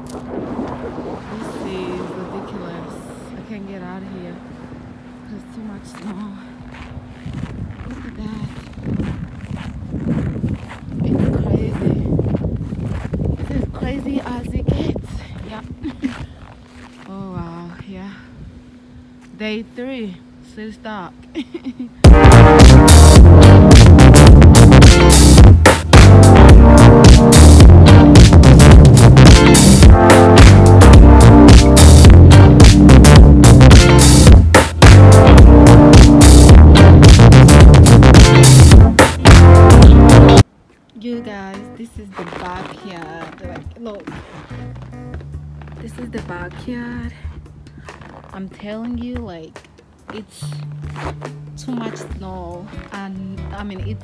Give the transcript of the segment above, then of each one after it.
This is ridiculous. I can't get out of here. There's too much snow. Look at that. It's crazy. This is crazy as it gets. Yeah. Oh wow, yeah. Day 3, still stuck. You guys, this is the backyard. Like, look, this is the backyard. I'm telling you, like, it's too much snow, and I mean,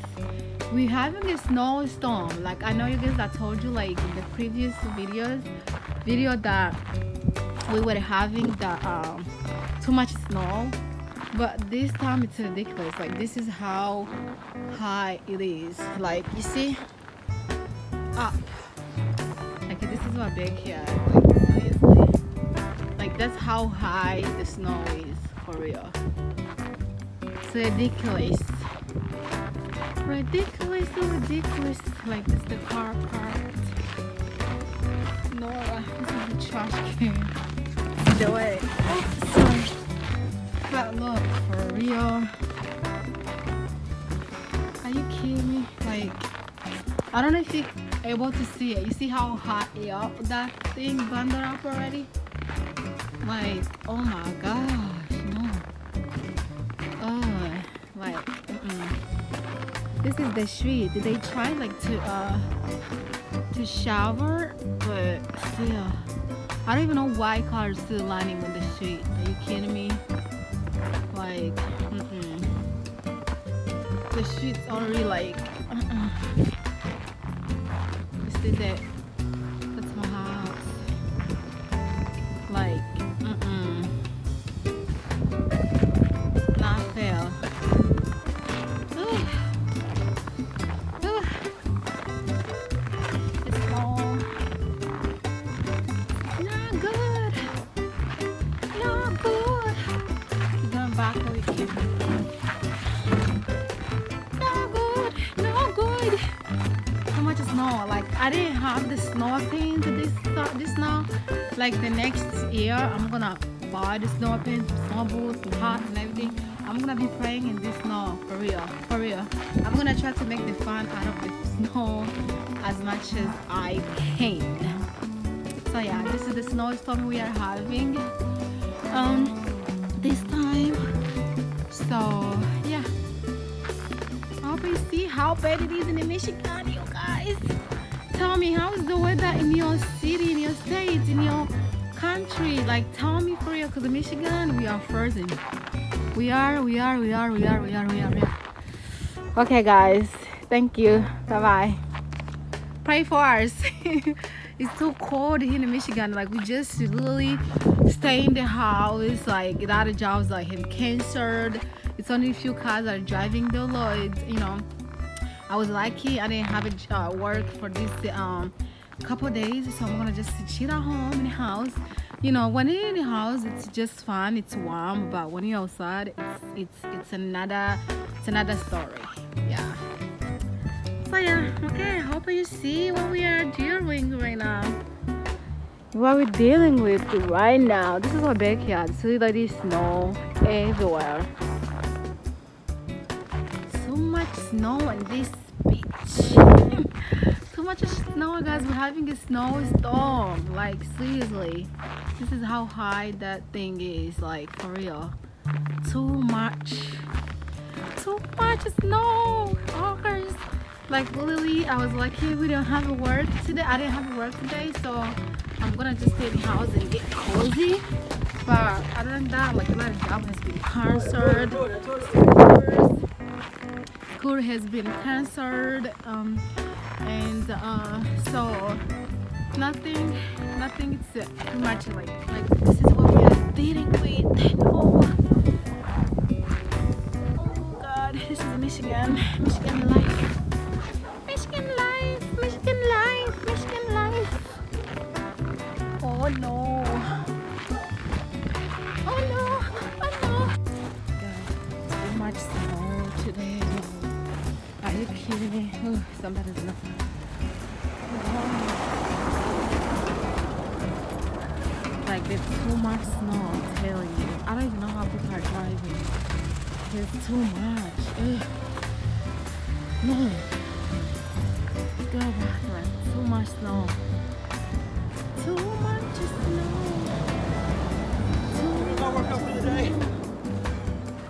we're having a snowstorm. Like, I know you guys, I told you, like, in the previous video that we were having the too much snow, but this time it's ridiculous. Like, this is how high it is. Like, you see, up. Like, this is my backyard. Like, seriously. Like, that's how high the snow is, for real. It's ridiculous. Ridiculous, so ridiculous. Like, this is the car parked. Nora, this is the trash can. The way. Oh, sorry. But look, for real. Are you kidding me? Like, I don't know if you're able to see it. You see how hot that thing bundled up already? Like, oh my gosh, no. Like, this is the street. They try like to shower, but still, I don't even know why cars still lining on the street. Are you kidding me? Like, the street's already like, this is it. That's my house. Like, not fail. It's all not good. Not good. You're going back over here. Not good. Not good. So much snow. Like, I didn't have the snow pins this now. Like, the next year I'm gonna buy the snow pins, snow boots, and hats and everything. I'm gonna be playing in this snow, for real, for real. I'm gonna try to make the fun out of the snow as much as I can. So yeah, this is the snowstorm we are having this time. So yeah, I hope you see how bad it is in Michigan, you guys. Tell me, how is the weather in your city, in your state, in your country? Like, tell me for real, because in Michigan we are frozen. We are. Okay guys, thank you, bye bye. Pray for us. It's too cold here in Michigan. Like, we just literally stay in the house. Like, the other jobs like have canceled. It's only a few cars that are driving the loads, you know. I was lucky I didn't have a work for this couple days, so I'm gonna just chill at home in the house. You know, when you're in the house, it's just fun, it's warm, but when you're outside, it's another story. Yeah. So yeah, okay, I hope you see what we are dealing right now. What we're dealing with right now. This is our backyard. See, like, this snow everywhere. So much snow in this beach. So much snow, guys. We're having a snowstorm. Like, seriously, this is how high that thing is. Like, for real, too much snow. Oh, guys, like, literally, I was lucky we don't have work today. I didn't have work today, so I'm gonna just stay in the house and get cozy. But other than that, like, a lot of job has been canceled. School has been canceled, and so nothing. It's too much. Like this is what we are dealing with. Oh God, this is Michigan life. Michigan life. Oh no. Oh no. Oh no. Guys, so much snow today. Are you kidding me? Oh, somebody's not. Like there's too much snow, I'm telling you. I don't even know how people are driving. There's too much. Ugh. No. Go back, like too much snow. Too much snow. Too much snow.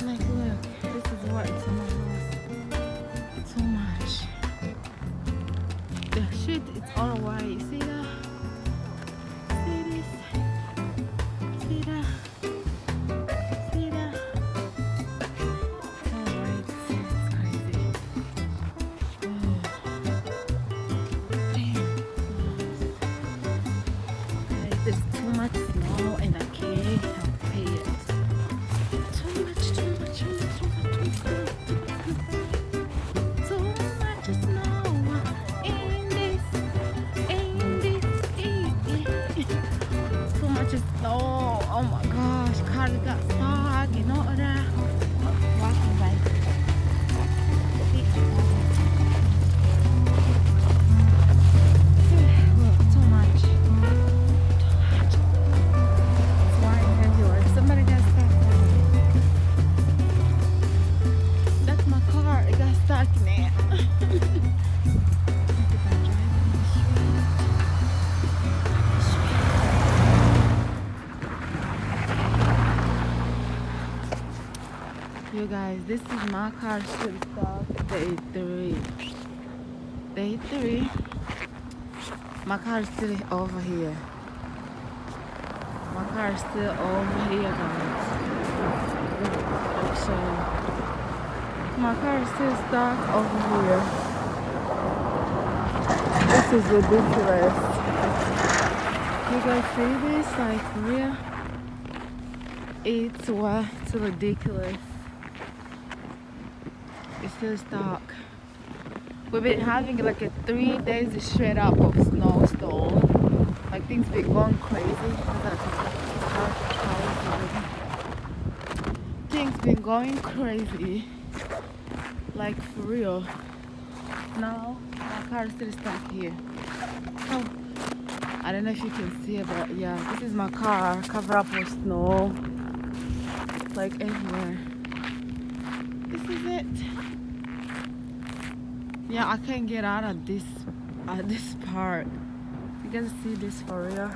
Like look, this is what's in my house. Too much. The shit, it's all white. See that? See this? See that? See that? Alright, it's crazy. Oh. Damn. Guys, there's too much snow and I can't help it. Too much, too much, too much, too much, too much. Too much snow in this. Too much snow. Oh my gosh, car got stuck and all that. Walking by. Look, too much. It's flying everywhere. Somebody got stuck. That's my car. It got stuck in it. You guys, this is my car still stuck. Day 3. Day 3. My car is still over here. My car is still over here, guys. So, my car is still stuck over here. This is ridiculous. You guys see this? Like, for real? It's ridiculous. It's still stuck. We've been having like a 3 days straight up of snowstorm. Like things been going crazy. Things been going crazy. Like for real. Now my car is still stuck here. Oh, I don't know if you can see it, but yeah, this is my car covered up with snow. Like everywhere. This is it. Yeah, I can't get out of this part. You guys see this for real?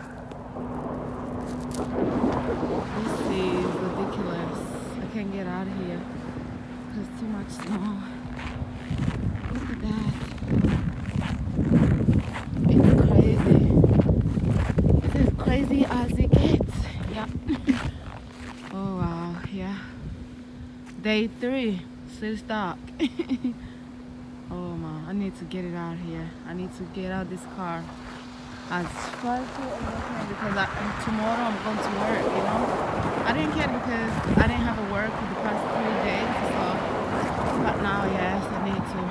This is ridiculous. I can't get out of here. There's too much snow. Look at that. It's crazy. It's as crazy as it gets. Yeah. Oh wow, yeah. Day 3, still stuck. Oh man, I need to get it out here. I need to get out this car as fast as I can because tomorrow I'm going to work, you know. I didn't care because I didn't have a work for the past 3 days, so but now yes, I need to.